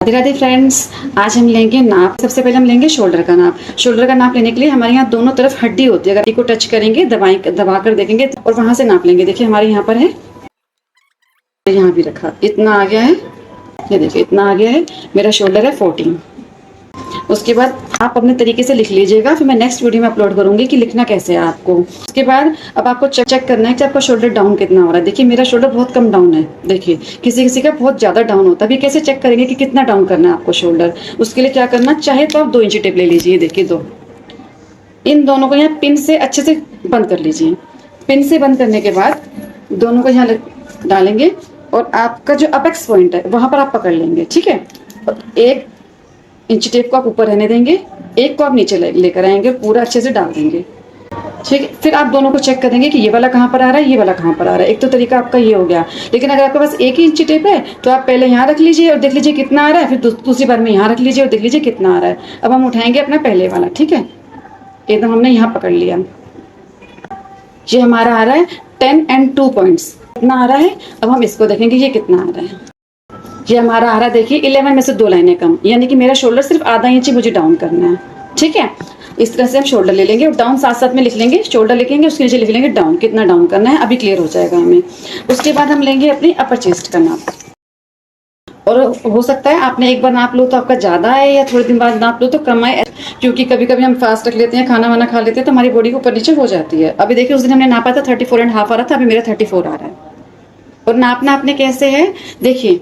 Radhe Radhe friends, आज हम लेंगे नाप। सबसे पहले हम लेंगे शोल्डर का नाप। शोल्डर का नाप लेने के लिए हमारे यहाँ दोनों तरफ हड्डी होती है, अगर को टच करेंगे दबा कर देखेंगे और वहां से नाप लेंगे। देखिए हमारे यहाँ पर है, यहाँ भी रखा, इतना आ गया है, ये देखिए इतना आ गया है। मेरा शोल्डर है 14। उसके बाद आप अपने तरीके से लिख लीजिएगा, फिर मैं नेक्स्ट वीडियो में अपलोड करूंगी कि लिखना कैसे है आपको। उसके बाद अब आपको चेक करना है कि आपका शोल्डर डाउन कितना हो रहा है। देखिए मेरा शोल्डर बहुत कम डाउन है, देखिए किसी किसी का बहुत ज्यादा डाउन होता है। अभी कैसे चेक करेंगे कि कितना डाउन करना है आपको शोल्डर? उसके लिए क्या करना, चाहे तो आप 2 इंची टेप ले लीजिए, देखिए दो, इन दोनों को यहाँ पिन से अच्छे से बंद कर लीजिए। पिन से बंद करने के बाद दोनों को यहाँ डालेंगे और आपका जो अपेक्स पॉइंट है वहां पर आप पकड़ लेंगे, ठीक है। और 1 इंच टेप को आप ऊपर रहने देंगे, एक को आप नीचे लेकर आएंगे, पूरा अच्छे से डाल देंगे, ठीक है। फिर आप दोनों को चेक करेंगे कि ये वाला कहाँ पर आ रहा है, ये वाला कहाँ पर आ रहा है। एक तो तरीका आपका ये हो गया, लेकिन अगर आपके पास 1 ही इंची टेप है तो आप पहले यहाँ रख लीजिए और देख लीजिए कितना आ रहा है, फिर दूसरी बार में यहाँ रख लीजिए और देख लीजिए कितना आ रहा है। अब हम उठाएंगे अपना पहले वाला, ठीक है, एकदम हमने यहाँ पकड़ लिया। ये हमारा आ रहा है 10 and 2 पॉइंट्स, कितना आ रहा है। अब हम इसको देखेंगे ये कितना आ रहा है। ये हमारा आ रहा है, देखिए 11 में से 2 लाइनें कम, यानी कि मेरा शोल्डर सिर्फ आधा इंच मुझे डाउन करना है, ठीक है। इस तरह से हम शोल्डर ले लेंगे और डाउन साथ साथ में लिख लेंगे। शोल्डर लिखेंगे, उसके नीचे लिख लेंगे डाउन, कितना डाउन करना है, अभी क्लियर हो जाएगा हमें। उसके बाद हम लेंगे अपनी अपर चेस्ट का नाप। और हो सकता है आपने एक बार नाप लो तो आपका ज्यादा है, या थोड़े दिन बाद नाप लो तो कम आए, क्योंकि कभी कभी हम फास्ट रख लेते हैं, खाना वाना खा लेते हैं तो हमारी बॉडी को ऊपर नीचे हो जाती है। अभी देखिए उस दिन हमने नापा था 34.5 आ रहा था, अभी मेरा 34 आ रहा है। और नापना आपने कैसे है, देखिए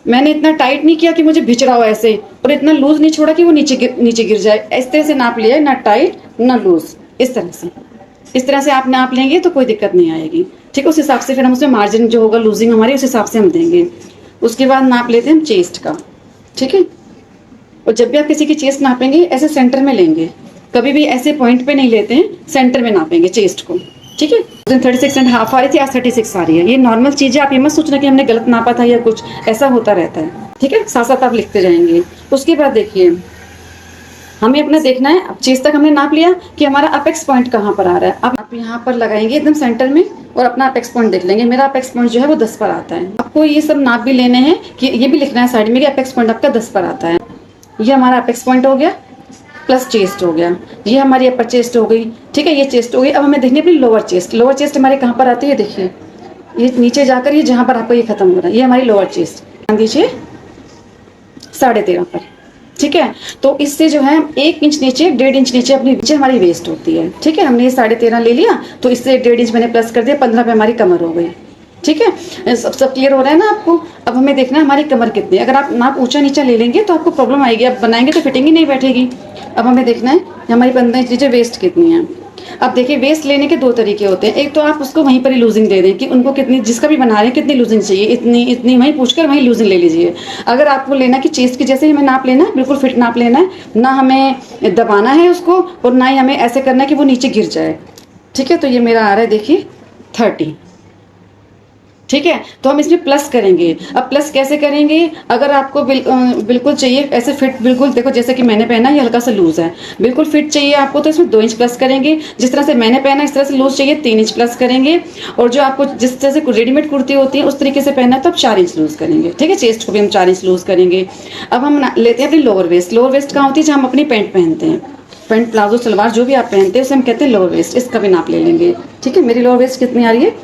मैंने इतना टाइट नहीं किया कि मुझे भिचड़ा हो ऐसे, और इतना लूज नहीं छोड़ा कि वो नीचे गिर जाए। इस तरह से नाप लिया है, ना टाइट ना लूज, इस तरह से आप नाप लेंगे तो कोई दिक्कत नहीं आएगी, ठीक है। उस हिसाब से फिर हम उसमें मार्जिन जो होगा लूजिंग हमारी, उस हिसाब से हम देंगे। उसके बाद नाप लेते हैं हम चेस्ट का, ठीक है। और जब भी आप किसी की चेस्ट नापेंगे ऐसे सेंटर में लेंगे, कभी भी ऐसे पॉइंट पे नहीं लेते हैं, सेंटर में नापेंगे चेस्ट को, ठीक है। 36.5 आ रही थी, आज 36 आ रही है। ये नॉर्मल चीज है, आप ये मत सोचना कि हमने गलत नापा था या कुछ, ऐसा होता रहता है, ठीक है। साथ साथ आप लिखते जाएंगे। उसके बाद देखिए हमें अपना देखना है, अब चेस्ट तक हमने नाप लिया कि हमारा अपेक्स पॉइंट कहाँ पर आ रहा है। अब आप यहाँ पर लगाएंगे एकदम सेंटर में और अपना अपेक्स पॉइंट देख लेंगे। मेरा अपेक्स पॉइंट जो है वो 10 पर आता है। आपको ये सब नाप भी लेने हैं कि ये भी लिखना है साइड में कि अपेक्स पॉइंट आपका 10 पर आता है। ये हमारा अपेक्स पॉइंट हो गया, प्लस चेस्ट हो गया, ये हमारी अपर चेस्ट हो गई, ठीक है, ये चेस्ट हो गई। अब हमें देखनी है अपनी लोअर चेस्ट। लोअर चेस्ट हमारे कहाँ पर आती है, देखिए ये नीचे जाकर ये जहाँ पर आपको ये खत्म हो रहा है, ये हमारी लोअर चेस्ट, ध्यान दीजिए 13.5 पर, ठीक है। तो इससे जो है 1 इंच नीचे, 1.5 इंच नीचे अपनी नीचे हमारी वेस्ट होती है, ठीक है। हमने ये 13.5 ले लिया तो इससे 1.5 इंच मैंने प्लस कर दिया, 15 पे हमारी कमर हो गई, ठीक है। सब क्लियर हो रहा है ना आपको। अब हमें देखना है हमारी कमर कितनी है। अगर आप नाप ऊंचा नीचा ले लेंगे तो आपको प्रॉब्लम आएगी, आप बनाएंगे तो फिटिंग ही नहीं बैठेगी। अब हमें देखना है हमारी 15 इंच नीचे वेस्ट कितनी है। अब देखिए वेस्ट लेने के 2 तरीके होते हैं। एक तो आप उसको वहीं पर ही लूजिंग दे दें कि उनको कितनी, जिसका भी बना रहे हैं कितनी लूजिंग चाहिए, इतनी वहीं पूछकर वहीं लूजिंग ले लीजिए। अगर आपको लेना कि चेस्ट की जैसे ही हमें नाप लेना है, बिल्कुल फिट नाप लेना है, ना हमें दबाना है उसको और ना ही हमें ऐसे करना है कि वो नीचे गिर जाए, ठीक है। तो ये मेरा आ रहा है देखिए 30, ठीक है। तो हम इसमें प्लस करेंगे। अब प्लस कैसे करेंगे, अगर आपको बिल्कुल चाहिए ऐसे फिट, बिल्कुल देखो जैसे कि मैंने पहना ये हल्का सा लूज है, बिल्कुल फिट चाहिए आपको तो इसमें 2 इंच प्लस करेंगे। जिस तरह से मैंने पहना इस तरह से लूज चाहिए 3 इंच प्लस करेंगे। और जो आपको जिस तरह से रेडीमेड कुर्ती होती है उस तरीके से पहना है तो आप 4 इंच लूज करेंगे, ठीक है। चेस्ट को भी हम 4 इंच लूज करेंगे। अब हम लेते हैं अपनी लोअर वेस्ट। लोअर वेस्ट कहाँ होती है, जहाँ हम अपनी पैंट पहनते हैं, पैंट प्लाजो सलवार जो भी आप पहनते हैं उसे हम कहते हैं लोअर वेस्ट। इसका भी नाप ले लेंगे, ठीक है। मेरी लोअर वेस्ट कितनी आ रही है,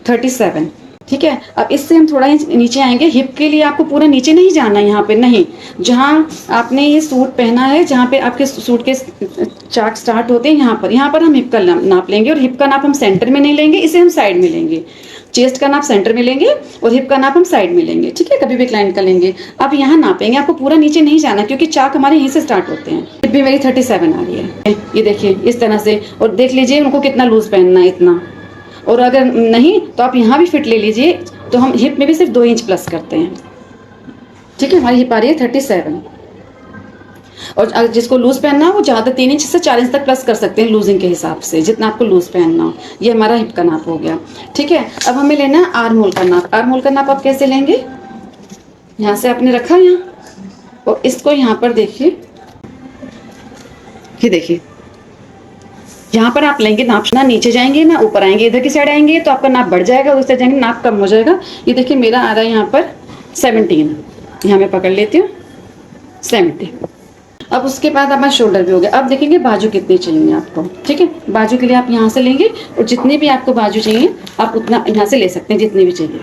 37, ठीक है। अब इससे हम थोड़ा नीचे आएंगे। हिप के लिए आपको पूरा नीचे नहीं जाना है, यहाँ पे नहीं, जहाँ आपने ये सूट पहना है, जहाँ पे आपके सूट के चाक स्टार्ट होते हैं, यहाँ पर हम हिप का नाप लेंगे। और हिप का नाप हम सेंटर में नहीं लेंगे, इसे हम साइड में लेंगे। चेस्ट का नाप सेंटर में लेंगे और हिप का नाप हम साइड में लेंगे, ठीक है। कभी भी क्लाइंट का लेंगे, आप यहाँ नापेंगे, आपको पूरा नीचे नहीं जाना क्योंकि चाक हमारे यहीं से स्टार्ट होते हैं। हिप भी मेरी 37 आ रही है, ये देखिए इस तरह से। और देख लीजिए उनको कितना लूज पहनना है, इतना। और अगर नहीं तो आप यहाँ भी फिट ले लीजिए। तो हम हिप में भी सिर्फ 2 इंच प्लस करते हैं, ठीक है। हमारी हिप आ रही है 37। और जिसको लूज पहनना हो वो ज़्यादा 3 इंच से 4 इंच तक प्लस कर सकते हैं लूजिंग के हिसाब से, जितना आपको लूज पहनना हो। ये हमारा हिप का नाप हो गया, ठीक है। अब हमें लेना है आर्म होल का नाप। आर्म होल का नाप आप कैसे लेंगे, यहाँ से आपने रखा यहाँ और इसको यहाँ पर देखिए, ये देखिए यहाँ पर आप लेंगे नाप, ना नीचे जाएंगे ना ऊपर आएंगे। इधर की साइड आएंगे तो आपका नाप बढ़ जाएगा, उस साइड जाएंगे नाप कम हो जाएगा। ये देखिए मेरा आ रहा है यहाँ पर 17, यहाँ मैं पकड़ लेती हूँ, 70। अब उसके बाद हमारा शोल्डर भी हो गया। अब देखेंगे बाजू कितनी चाहिए आपको, ठीक है। बाजू के लिए आप यहाँ से लेंगे और जितनी भी आपको बाजू चाहिए आप उतना यहाँ से ले सकते हैं, जितनी भी चाहिए।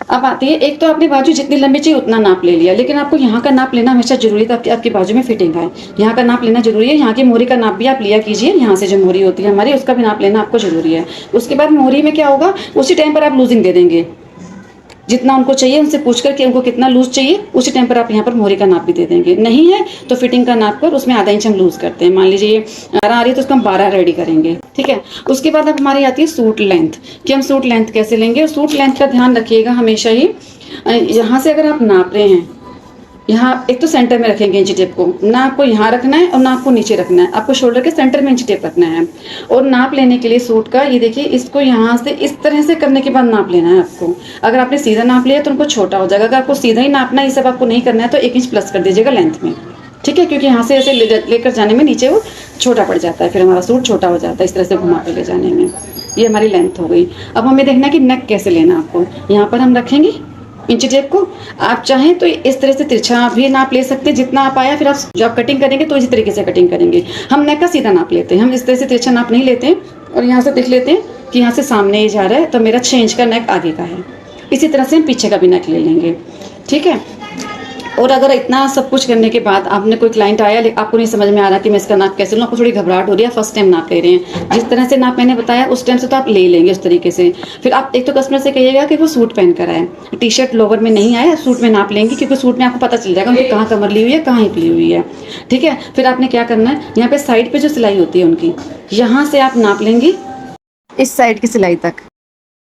अब आती है, एक तो आपने बाजू जितनी लंबी चाहिए उतना नाप ले लिया, लेकिन आपको यहाँ का नाप लेना हमेशा जरूरी था, आपकी बाजू में फिटिंग आए। यहाँ का नाप लेना जरूरी है। यहाँ की मोहरी का नाप भी आप लिया कीजिए, यहाँ से जो मोहरी होती है हमारी उसका भी नाप लेना आपको जरूरी है। उसके बाद मोहरी में क्या होगा, उसी टाइम पर आप लूजिंग दे देंगे, जितना उनको चाहिए उनसे पूछ करके उनको कितना लूज चाहिए उसी टाइम पर आप यहाँ पर मोहरी का नाप भी दे देंगे। नहीं है तो फिटिंग का नाप कर उसमें आधा इंच हम लूज करते हैं। मान लीजिए 12 आ रही है तो उसको हम 12 रेडी करेंगे, ठीक है। उसके बाद अब हमारी आती है सूट लेंथ, कि हम सूट लेंथ कैसे लेंगे। और सूट लेंथ का ध्यान रखिएगा हमेशा ही, यहाँ से अगर आप नाप रहे हैं, यहाँ एक तो सेंटर में रखेंगे इंची टेप को, ना आपको यहाँ रखना है और ना आपको नीचे रखना है, आपको शोल्डर के सेंटर में इंची टेप रखना है। और नाप लेने के लिए सूट का ये देखिए, इसको यहाँ से इस तरह से करने के बाद नाप लेना है आपको। अगर आपने सीधा नाप लिया तो उनको छोटा हो जाएगा। अगर आपको सीधा ही नापना है, ये सब आपको नहीं करना है, तो 1 इंच प्लस कर दीजिएगा लेंथ में, ठीक है। क्योंकि यहाँ से ऐसे लेकर जाने में नीचे वो छोटा पड़ जाता है, फिर हमारा सूट छोटा हो जाता है इस तरह से घुमा कर ले जाने में। ये हमारी लेंथ हो गई। अब हमें देखना है कि नेक कैसे लेना आपको। यहाँ पर हम रखेंगे इंची टेप को, आप चाहें तो इस तरह से तिरछा भी नाप ले सकते हैं जितना आप आया। फिर आप जब आप कटिंग करेंगे तो इसी तरीके से कटिंग करेंगे। हम नेक का सीधा नाप लेते हैं, हम इस तरह से तिरछा नाप नहीं लेते हैं। और यहाँ से देख लेते हैं कि यहाँ से सामने ही जा रहा है तो मेरा 6 इंच का नेक आगे का है। इसी तरह से हम पीछे का भी नेक ले लेंगे, ठीक है। और अगर इतना सब कुछ करने के बाद आपने कोई क्लाइंट आया लेकिन आपको नहीं समझ में आ रहा कि मैं इसका नाप कैसे लूँ, आपको थोड़ी घबराहट हो रही है, फर्स्ट टाइम नाप ले रहे हैं, जिस तरह से नाप मैंने बताया उस टाइम से तो आप ले लेंगे उस तरीके से। फिर आप एक तो कस्टमर से कहिएगा कि वो सूट पहन कर आए, टी शर्ट लोवर में नहीं आए, सूट में नाप लेंगे, क्योंकि सूट में आपको पता चल जाएगा उनकी कहाँ कमर ली हुई है, कहाँ हिप ली हुई है, ठीक है। फिर आपने क्या करना है, यहाँ पे साइड पे जो सिलाई होती है उनकी, यहाँ से आप नाप लेंगे इस साइड की सिलाई तक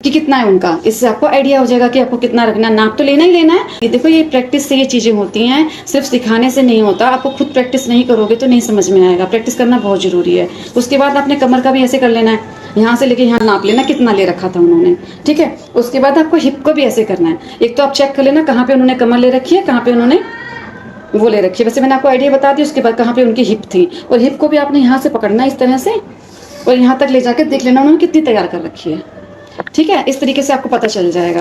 कि कितना है उनका। इससे आपको आइडिया हो जाएगा कि आपको कितना रखना है। नाप तो लेना ही लेना है। ये देखो, ये प्रैक्टिस से ये चीजें होती हैं, सिर्फ सिखाने से नहीं होता। आपको खुद प्रैक्टिस नहीं करोगे तो नहीं समझ में आएगा। प्रैक्टिस करना बहुत जरूरी है। उसके बाद आपने कमर का भी ऐसे कर लेना है, यहाँ से लेके यहाँ नाप लेना कितना ले रखा था उन्होंने, ठीक है। उसके बाद आपको हिप को भी ऐसे करना है। एक तो आप चेक कर लेना कहाँ पे उन्होंने कमर ले रखी है, कहाँ पे उन्होंने वो ले रखी है। वैसे मैंने आपको आइडिया बता दी। उसके बाद कहाँ पे उनकी हिप थी, और हिप को भी आपने यहाँ से पकड़ना है इस तरह से, और यहाँ तक ले जाकर देख लेना उन्होंने कितनी तैयार कर रखी है, ठीक है। इस तरीके से आपको पता चल जाएगा।